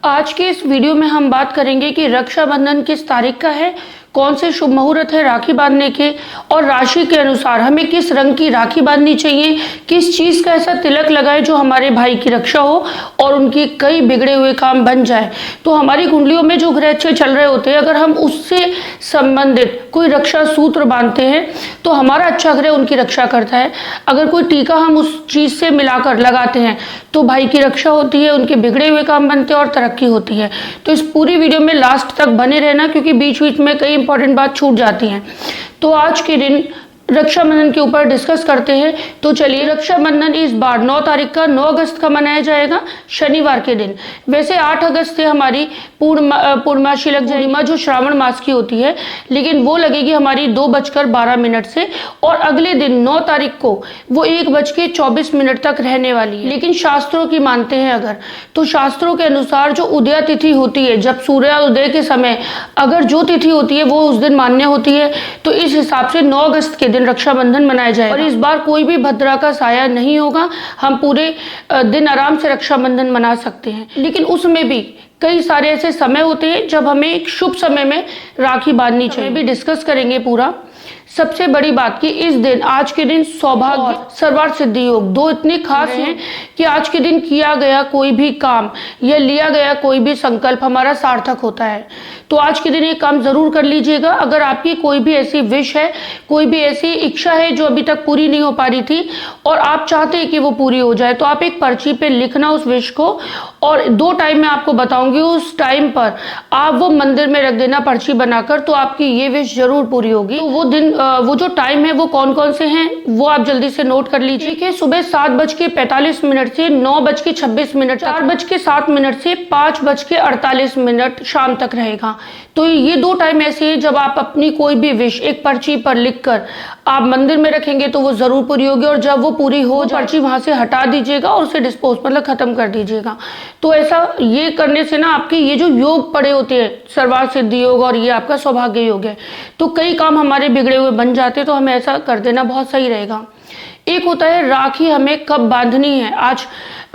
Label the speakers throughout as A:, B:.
A: आज के इस वीडियो में हम बात करेंगे कि रक्षाबंधन किस तारीख का है, कौन से शुभ मुहूर्त है राखी बांधने के, और राशि के अनुसार हमें किस रंग की राखी बांधनी चाहिए, किस चीज़ का ऐसा तिलक लगाए जो हमारे भाई की रक्षा हो और उनके कई बिगड़े हुए काम बन जाए। तो हमारी कुंडलियों में जो ग्रह अच्छे चल रहे होते हैं, अगर हम उससे संबंधित कोई रक्षा सूत्र बांधते हैं तो हमारा अच्छा ग्रह उनकी रक्षा करता है। अगर कोई टीका हम उस चीज़ से मिलाकर लगाते हैं तो भाई की रक्षा होती है, उनके बिगड़े हुए काम बनते हैं और तरक्की होती है। तो इस पूरी वीडियो में लास्ट तक बने रहना, क्योंकि बीच बीच में कई इंपॉर्टेंट बात छूट जाती हैं। तो आज के दिन रक्षाबंधन के ऊपर डिस्कस करते हैं। तो चलिए, रक्षाबंधन इस बार 9 तारीख का 9 अगस्त का मनाया जाएगा, शनिवार के दिन। वैसे 8 अगस्त से हमारी पूर्णमासी लग जाएगी, जो श्रावण मास की होती है, लेकिन वो लगेगी हमारी 2:12 से, और अगले दिन 9 तारीख को वो 1:24 तक रहने वाली है। लेकिन शास्त्रों की मानते हैं अगर, तो शास्त्रों के अनुसार जो उदय तिथि होती है, जब सूर्योदय के समय अगर जो तिथि होती है वो उस दिन मान्य होती है, तो इस हिसाब से 9 अगस्त के दिन रक्षाबंधन मनाया जाएगा। और इस बार कोई भी भद्रा का साया नहीं होगा, हम पूरे दिन आराम से रक्षाबंधन मना सकते हैं। लेकिन उसमें भी कई सारे ऐसे समय होते हैं जब हमें एक शुभ समय में राखी बांधनी चाहिए, भी डिस्कस करेंगे पूरा। सबसे बड़ी बात कि इस दिन, आज के दिन सौभाग्य, सर्वार्थ सिद्धि योग दो इतने खास हैं कि आज के दिन किया गया कोई भी काम या लिया गया कोई भी संकल्प हमारा सार्थक होता है। तो आज के दिन ये काम जरूर कर लीजिएगा। अगर आपकी कोई भी ऐसी विश है, कोई भी ऐसी इच्छा है जो अभी तक पूरी नहीं हो पा रही थी और आप चाहते हैं कि वो पूरी हो जाए, तो आप एक पर्ची पे लिखना उस विश को, और 2 टाइम मैं आपको बताऊंगी, उस टाइम पर आप वो मंदिर में रख देना पर्ची बनाकर, तो आपकी ये विश जरूर पूरी होगी। तो वो दिन, वो जो टाइम है वो कौन कौन से हैं वो आप जल्दी से नोट कर लीजिए। ठीक है, सुबह 7:45 से 9:26 तक, 4:07 से 5:48 शाम तक रहेगा। तो ये 2 टाइम ऐसे हैं जब आप अपनी कोई भी विश एक पर्ची पर लिखकर आप मंदिर में रखेंगे तो वो जरूर पूरी होगी, और जब वो पूरी हो पर्ची वहां से हटा दीजिएगा और उसे डिस्पोज, मतलब खत्म कर दीजिएगा। तो ऐसा ये करने से ना आपके ये जो योग पड़े होते हैं, सर्वार्थ सिद्धि योग और ये आपका सौभाग्य योग है, तो कई काम हमारे बिगड़े हुए बन जाते हैं, तो हमें ऐसा कर देना बहुत सही रहेगा। एक होता है राखी हमें कब बांधनी है। आज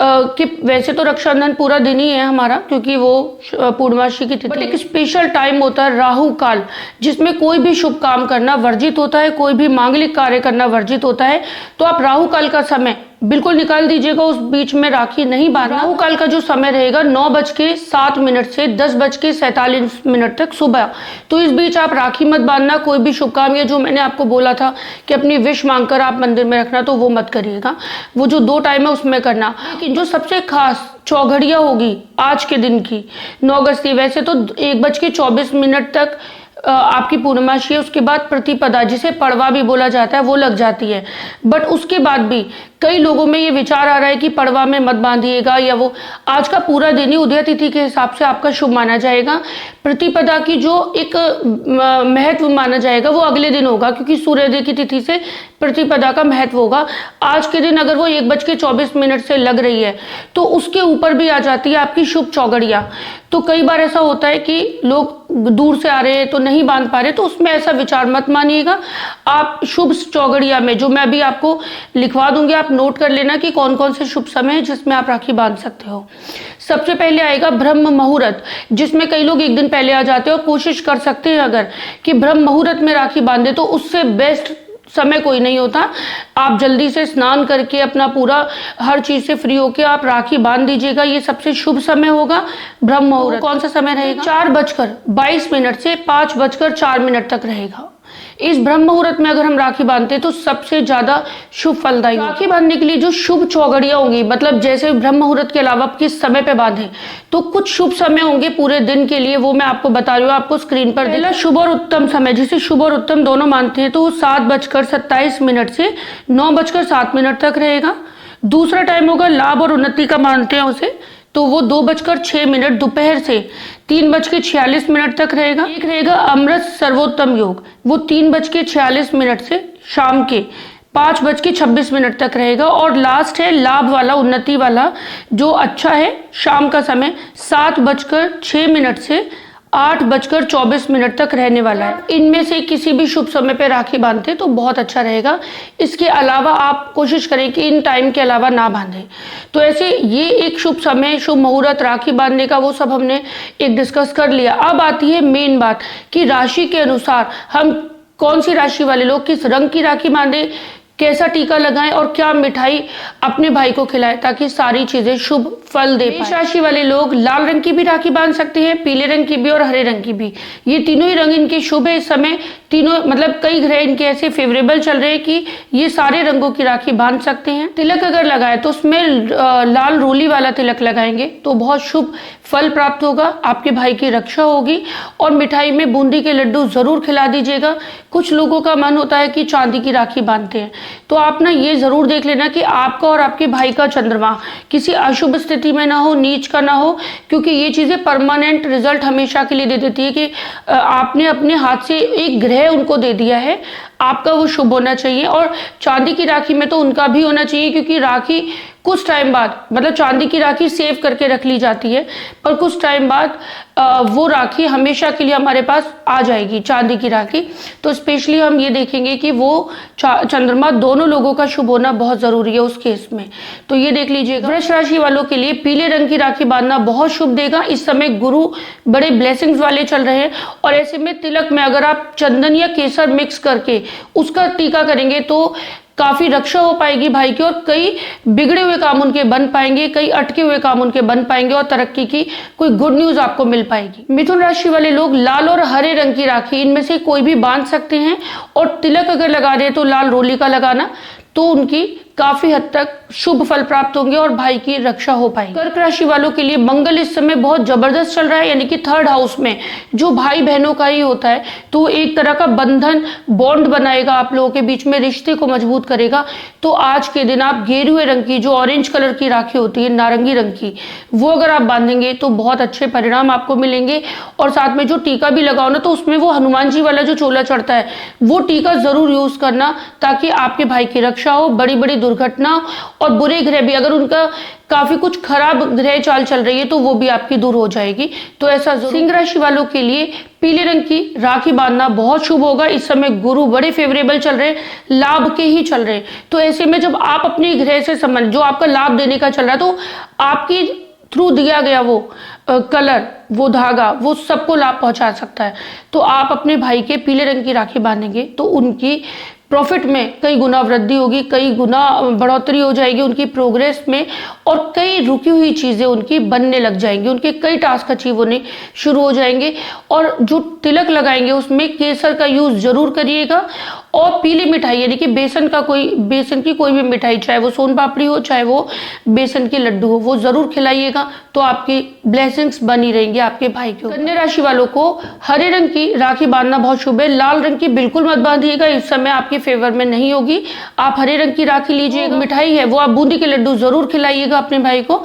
A: कि वैसे तो रक्षाबंधन पूरा दिन ही है हमारा, क्योंकि वो पूर्णमासी की तिथि, बट एक स्पेशल टाइम होता है राहु काल, जिसमें कोई भी शुभ काम करना वर्जित होता है, कोई भी मांगलिक कार्य करना वर्जित होता है। तो आप राहु काल का समय बिल्कुल निकाल दीजिएगा, उस बीच में राखी नहीं बांधना। राहु काल का जो समय रहेगा 9:07 से 10:47 तक सुबह, तो इस बीच आप राखी मत बांधना। कोई भी शुभ काम, या जो मैंने आपको बोला था कि अपनी विश मांगकर आप मंदिर में रखना, तो वो मत करिएगा। वो जो 2 टाइम है उसमें करना। लेकिन जो सबसे खास चौघड़िया होगी आज के दिन की 9 अगस्त की, वैसे तो 1:24 तक आपकी पूर्णमासी है, उसके बाद प्रतिपदा, जिसे पड़वा भी बोला जाता है, वो लग जाती है। बट उसके बाद भी कई लोगों में ये विचार आ रहा है कि पड़वा में मत बांधिएगा, या वो आज का पूरा दिन ही उदय तिथि के हिसाब से आपका शुभ माना जाएगा। प्रतिपदा की जो एक महत्व माना जाएगा वो अगले दिन होगा, क्योंकि सूर्योदय की तिथि से प्रतिपदा का महत्व होगा। आज के दिन अगर वो 1:24 से लग रही है तो उसके ऊपर भी आ जाती है आपकी शुभ चौगड़िया। तो कई बार ऐसा होता है कि लोग दूर से आ रहे हैं तो नहीं बांध पा रहे, तो उसमें ऐसा विचार मत मानिएगा। आप शुभ चौगड़िया में, जो मैं अभी आपको लिखवा दूंगी, आप नोट कर लेना कि कौन कौन से शुभ समय है जिसमें आप राखी बांध सकते हो। सबसे पहले आएगा ब्रह्म मुहूर्त, जिसमें कई लोग एक दिन पहले आ जाते हैं, और कोशिश कर सकते हैं अगर कि ब्रह्म मुहूर्त में राखी बांधे, तो उससे बेस्ट समय कोई नहीं होता। आप जल्दी से स्नान करके अपना पूरा हर चीज से फ्री होके आप राखी बांध दीजिएगा, ये सबसे शुभ समय होगा ब्रह्म मुहूर्त। कौन सा समय रहेगा? 4:22 से 5:04 तक रहेगा। इस ब्रह्म मुहूर्त में अगर हम राखी बांधते हैं तो सबसे ज्यादा शुभ फलदायी। राखी बांधने के लिए जो शुभ चौगड़िया होंगी, मतलब जैसे ब्रह्म मुहूर्त के अलावा किस समय पे बांधे, तो कुछ शुभ समय होंगे पूरे दिन के लिए, वो मैं आपको बता रही हूँ, आपको स्क्रीन पर। पहला शुभ और उत्तम समय, जिसे शुभ और उत्तम दोनों मानते हैं, तो वो 7:27 से 9:07 तक रहेगा। दूसरा टाइम होगा लाभ और उन्नति का मानते हैं उसे, तो वो 2:06 दोपहर से 3:46 तक रहेगा। एक रहेगा अमृत सर्वोत्तम योग, वो 3:46 से शाम के 5:26 तक रहेगा। और लास्ट है लाभ वाला, उन्नति वाला, जो अच्छा है शाम का समय 7:06 से 8:24 तक रहने वाला है। इनमें से किसी भी शुभ समय पे राखी बांधते तो बहुत अच्छा रहेगा। इसके अलावा आप कोशिश करें कि इन टाइम के अलावा ना बांधें। तो ऐसे ये एक शुभ समय, शुभ मुहूर्त राखी बांधने का, वो सब हमने एक डिस्कस कर लिया। अब आती है मेन बात कि राशि के अनुसार हम कौन सी राशि वाले लोग किस रंग की राखी बांधे, कैसा टीका लगाएं और क्या मिठाई अपने भाई को खिलाएं ताकि सारी चीजें शुभ फल दे पाए। मेष राशि वाले लोग लाल रंग की भी राखी बांध सकते हैं, पीले रंग की भी और हरे रंग की भी। ये तीनों ही रंग इनके शुभ है इस समय। तीनों मतलब कई ग्रह इनके ऐसे फेवरेबल चल रहे हैं कि ये सारे रंगों की राखी बांध सकते हैं। तिलक अगर लगाए तो उसमें लाल रोली वाला तिलक लगाएंगे तो बहुत शुभ फल प्राप्त होगा, आपके भाई की रक्षा होगी। और मिठाई में बूंदी के लड्डू जरूर खिला दीजिएगा। कुछ लोगों का मन होता है कि चांदी की राखी बांधते हैं, तो आप ना ये जरूर देख लेना कि आपका और आपके भाई का चंद्रमा किसी अशुभ स्थिति में ना हो, नीच का ना हो, क्योंकि ये चीजें परमानेंट रिजल्ट हमेशा के लिए दे देती है कि आपने अपने हाथ से एक ग्रह उनको दे दिया है, आपका वो शुभ होना चाहिए। और चांदी की राखी में तो उनका भी होना चाहिए, क्योंकि राखी कुछ टाइम बाद, मतलब चांदी की राखी सेव करके रख ली जाती है, पर कुछ टाइम बाद वो राखी हमेशा के लिए हमारे पास आ जाएगी, चांदी की राखी। तो स्पेशली हम ये देखेंगे कि वो चंद्रमा दोनों लोगों का शुभ होना बहुत जरूरी है उस केस में। तो ये देख लीजिएगा। वृष राशि वालों के लिए पीले रंग की राखी बांधना बहुत शुभ देगा। इस समय गुरु बड़े ब्लेसिंग्स वाले चल रहे हैं, और ऐसे में तिलक में अगर आप चंदन या केसर मिक्स करके उसका टीका करेंगे तो काफी रक्षा हो पाएगी भाई की, और कई बिगड़े हुए काम उनके बन पाएंगे, कई अटके हुए काम उनके बन पाएंगे, और तरक्की की कोई गुड न्यूज आपको मिल पाएगी। मिथुन राशि वाले लोग लाल और हरे रंग की राखी इनमें से कोई भी बांध सकते हैं, और तिलक अगर लगा रहे तो लाल रोली का लगाना, तो उनकी काफी हद तक शुभ फल प्राप्त होंगे और भाई की रक्षा हो पाएगी। कर्क राशि वालों के लिए मंगल इस समय बहुत जबरदस्त चल रहा है, यानी कि थर्ड हाउस में जो भाई बहनों का ही होता है, तो एक तरह का बंधन बॉन्ड बनाएगा, आप लोगों के बीच में रिश्ते को मजबूत करेगा। तो आज के दिन आप गेरुए रंग की, जो ऑरेंज कलर की राखी होती है, नारंगी रंग की, वो अगर आप बांधेंगे तो बहुत अच्छे परिणाम आपको मिलेंगे। और साथ में जो टीका भी लगाओ ना, तो उसमें वो हनुमान जी वाला जो चोला चढ़ता है, वो टीका जरूर यूज करना, ताकि आपके भाई की रक्षा हो, बड़ी बड़ी दुर्घटना और बुरे ग्रह भी, अगर उनका काफी कुछ खराब ग्रह चाल चल रही है, तो वो भी आपकी दूर हो जाएगी। तो ऐसा सिंह राशि वालों के लिए पीले रंग की राखी बांधना बहुत शुभ होगा। इस समय गुरु बड़े फेवरेबल चल रहे हैं, लाभ के ही चल रहे हैं। तो ऐसे में जब आप अपने ग्रह से संबंध, जो आपका लाभ देने का चल रहा है, तो आपकी थ्रू दिया गया वो कलर, वो धागा, वो सबको लाभ पहुंचा सकता है। तो आप अपने भाई के पीले रंग की राखी बांधेंगे तो उनकी प्रॉफिट में कई गुना वृद्धि होगी, कई गुना बढ़ोतरी हो जाएगी उनकी प्रोग्रेस में, और कई रुकी हुई चीजें उनकी बनने लग जाएंगी, उनके कई टास्क अचीव होने शुरू हो जाएंगे। और जो तिलक लगाएंगे उसमें केसर का यूज जरूर करिएगा, और पीली मिठाई यानी कि बेसन की कोई भी मिठाई, चाहे वो सोन पापड़ी हो, चाहे वो बेसन के लड्डू हो, वो जरूर खिलाइएगा। तो आपकी ब्लेसिंग्स बनी रहेंगी आपके भाई को। कन्या राशि वालों को हरे रंग की राखी बांधना बहुत शुभ है। लाल रंग की बिल्कुल मत बांधिएगा, इस समय आपके फेवर में नहीं होगी। आप हरे रंग की राखी लीजिएगा। मिठाई है वो आप बूंदी के लड्डू जरूर खिलाइएगा अपने भाई को,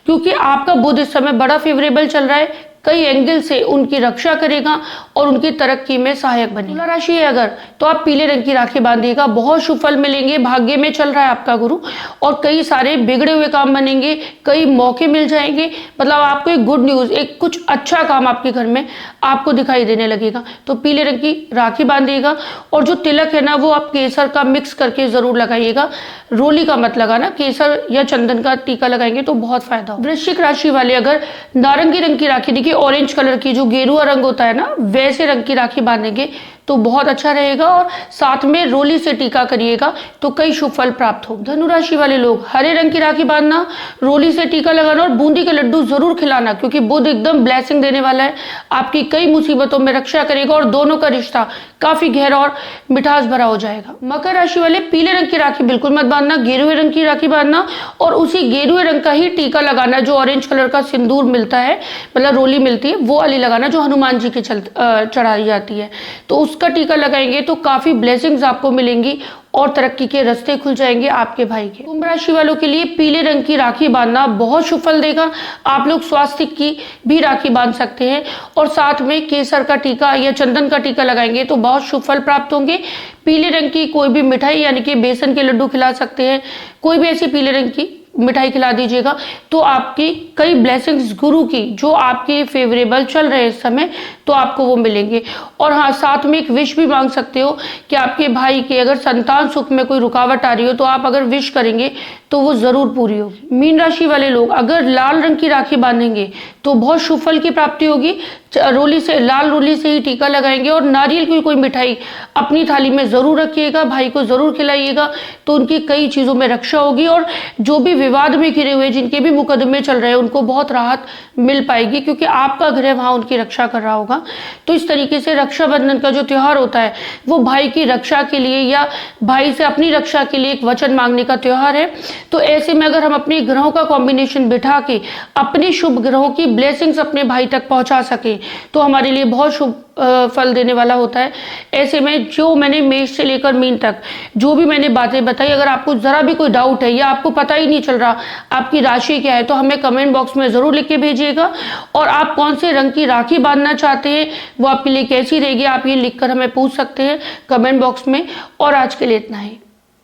A: क्योंकि आपका बुध इस समय बड़ा फेवरेबल चल रहा है, कई एंगल से उनकी रक्षा करेगा और उनकी तरक्की में सहायक बनेगा। तुला राशि है अगर, तो आप पीले रंग की राखी बांधिएगा, बहुत शुभ फल मिलेंगे। भाग्य में चल रहा है आपका गुरु, और कई सारे बिगड़े हुए काम बनेंगे, कई मौके मिल जाएंगे। मतलब आपको एक गुड न्यूज, एक कुछ अच्छा काम आपके घर में आपको दिखाई देने लगेगा। तो पीले रंग की राखी बांधिएगा, और जो तिलक है ना, वो आप केसर का मिक्स करके जरूर लगाइएगा, रोली का मत लगाना। केसर या चंदन का टीका लगाएंगे तो बहुत फायदा होगा। वृश्चिक राशि वाले अगर नारंगी रंग की राखी, देखिए ऑरेंज कलर की जो गेरुआ रंग होता है ना, वैसे रंग की राखी बांधेंगे तो बहुत अच्छा रहेगा, और साथ में रोली से टीका करिएगा तो कई शुभ फल प्राप्त हो। धनु राशि वाले लोग हरे रंग की राखी बांधना, रोली से टीका लगाना और बूंदी के लड्डू जरूर खिलाना, क्योंकि बुध एकदम ब्लेसिंग देने वाला है, आपकी कई मुसीबतों में रक्षा करेगा और दोनों का रिश्ता काफी गहरा और मिठास भरा हो जाएगा। मकर राशि वाले पीले रंग की राखी बिल्कुल मत बांधना, गेरुए रंग की राखी बांधना, और उसी गेरुए रंग का ही टीका लगाना, जो ऑरेंज कलर का सिंदूर मिलता है, मतलब रोली मिलती है, वो वाली लगाना जो हनुमान जी के चढ़ाई जाती है। तो उसका टीका लगाएंगे तो काफी ब्लेसिंग्स आपको मिलेंगी और तरक्की के रास्ते खुल जाएंगे आपके भाई के। कुंभ राशि वालों के लिए पीले रंग की राखी बांधना बहुत शुभ फल देगा। आप लोग स्वास्थ्य की भी राखी बांध सकते हैं, और साथ में केसर का टीका या चंदन का टीका लगाएंगे तो बहुत शुभ फल प्राप्त होंगे। पीले रंग की कोई भी मिठाई यानी कि बेसन के लड्डू खिला सकते हैं, कोई भी ऐसी पीले रंग की मिठाई खिला दीजिएगा, तो आपकी कई ब्लेसिंग्स गुरु की जो आपके फेवरेबल चल रहे हैं इस समय, तो आपको वो मिलेंगे। और हाँ, साथ में एक विश भी मांग सकते हो कि आपके भाई के अगर संतान सुख में कोई रुकावट आ रही हो, तो आप अगर विश करेंगे तो वो जरूर पूरी होगी। मीन राशि वाले लोग अगर लाल रंग की राखी बांधेंगे तो बहुत शुभ फल की प्राप्ति होगी। रोली से, लाल रोली से ही टीका लगाएंगे और नारियल की कोई मिठाई अपनी थाली में जरूर रखिएगा, भाई को जरूर खिलाइएगा, तो उनकी कई चीजों में रक्षा होगी। और जो भी विवाद में घिरे हुए, जिनके भी मुकदमे चल रहे हैं, उनको बहुत राहत मिल पाएगी, क्योंकि आपका ग्रह वहां उनकी रक्षा कर रहा होगा। तो इस तरीके से रक्षाबंधन का जो त्योहार होता है वो भाई की रक्षा के लिए या भाई से अपनी रक्षा के लिए एक वचन मांगने का त्योहार है। तो ऐसे में अगर हम अपने ग्रहों का कॉम्बिनेशन बिठा के अपने शुभ ग्रहों की ब्लेसिंग्स अपने भाई तक पहुंचा सके, तो हमारे लिए बहुत शुभ फल देने वाला होता है। ऐसे में जो मैंने मेष से लेकर मीन तक जो भी मैंने बातें बताई, अगर आपको जरा भी कोई डाउट है या आपको पता ही नहीं चल रहा आपकी राशि क्या है, तो हमें कमेंट बॉक्स में जरूर लिख के भेजिएगा। और आप कौन से रंग की राखी बांधना चाहते हैं, वो आपके लिए कैसी रहेगी, आप ये लिखकर हमें पूछ सकते हैं कमेंट बॉक्स में। और आज के लिए इतना ही।